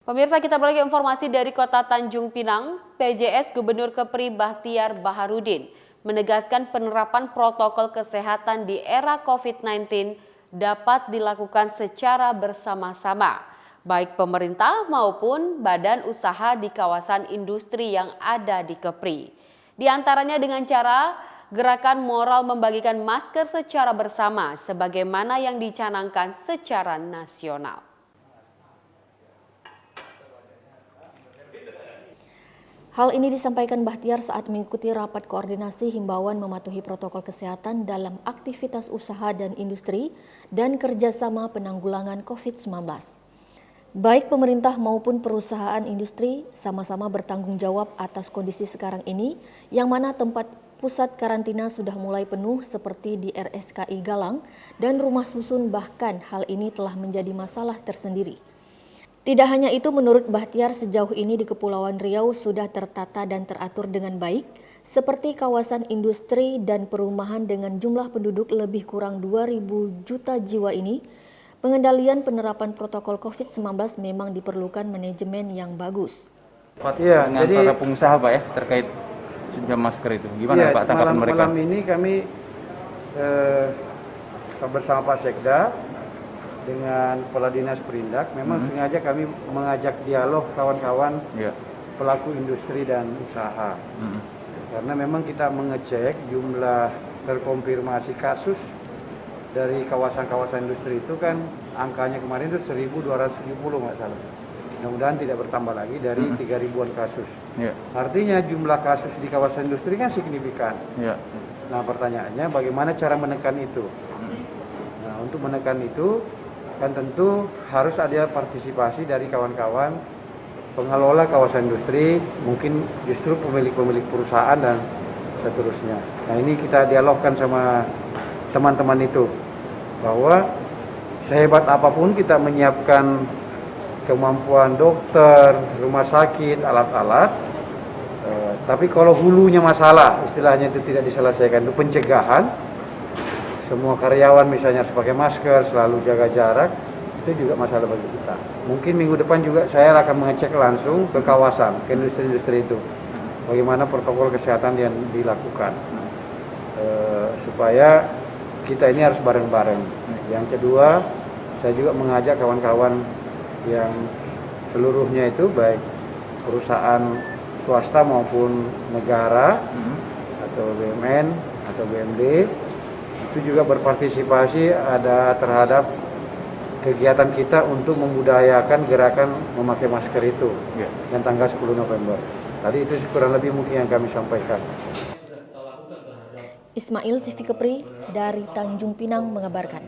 Pemirsa, kita beralih ke informasi dari Kota Tanjung Pinang. PJS Gubernur Kepri Bahtiar Baharudin menegaskan penerapan protokol kesehatan di era COVID-19 dapat dilakukan secara bersama-sama, baik pemerintah maupun badan usaha di kawasan industri yang ada di Kepri. Di antaranya dengan cara gerakan moral membagikan masker secara bersama sebagaimana yang dicanangkan secara nasional. Hal ini disampaikan Bahtiar saat mengikuti rapat koordinasi himbauan mematuhi protokol kesehatan dalam aktivitas usaha dan industri dan kerjasama penanggulangan COVID-19. Baik pemerintah maupun perusahaan industri sama-sama bertanggung jawab atas kondisi sekarang ini, yang mana tempat pusat karantina sudah mulai penuh seperti di RSKI Galang dan rumah susun, bahkan hal ini telah menjadi masalah tersendiri. Tidak hanya itu, menurut Bahtiar, sejauh ini di Kepulauan Riau sudah tertata dan teratur dengan baik, seperti kawasan industri dan perumahan dengan jumlah penduduk lebih kurang 2.000 juta jiwa ini. Pengendalian penerapan protokol COVID-19 memang diperlukan manajemen yang bagus. Iya, dengan jadi para pengusaha Pak ya, terkait jam masker itu. Gimana Pak tanggapan mereka? Malam ini kami bersama Pak Sekda dengan Kepala Dinas Perindak, memang sengaja kami mengajak dialog kawan-kawan pelaku industri dan usaha. Karena memang kita mengecek jumlah terkonfirmasi kasus dari kawasan-kawasan industri itu kan angkanya kemarin itu 1.270 nggak salah. Mudah-mudahan tidak bertambah lagi dari 3.000-an kasus. Artinya jumlah kasus di kawasan industri kan signifikan. Nah pertanyaannya bagaimana cara menekan itu? Nah untuk menekan itu kan tentu harus ada partisipasi dari kawan-kawan pengelola kawasan industri, mungkin justru pemilik-pemilik perusahaan dan seterusnya. Nah ini kita dialogkan sama teman-teman itu, bahwa sehebat apapun kita menyiapkan kemampuan dokter, rumah sakit, alat-alat, tapi kalau hulunya masalah, istilahnya itu tidak diselesaikan, itu pencegahan, semua karyawan misalnya harus pakai masker, selalu jaga jarak, itu juga masalah bagi kita. Mungkin minggu depan juga saya akan mengecek langsung ke kawasan, ke industri-industri itu, bagaimana protokol kesehatan yang dilakukan, supaya kita ini harus bareng-bareng. Yang kedua, saya juga mengajak kawan-kawan yang seluruhnya itu, baik perusahaan swasta maupun negara, atau BUMN, atau BUMD, itu juga berpartisipasi ada terhadap kegiatan kita untuk membudayakan gerakan memakai masker itu yang tanggal 10 November. Tadi itu kurang lebih mungkin yang kami sampaikan. Ismail TV Kepri dari Tanjung Pinang mengabarkan.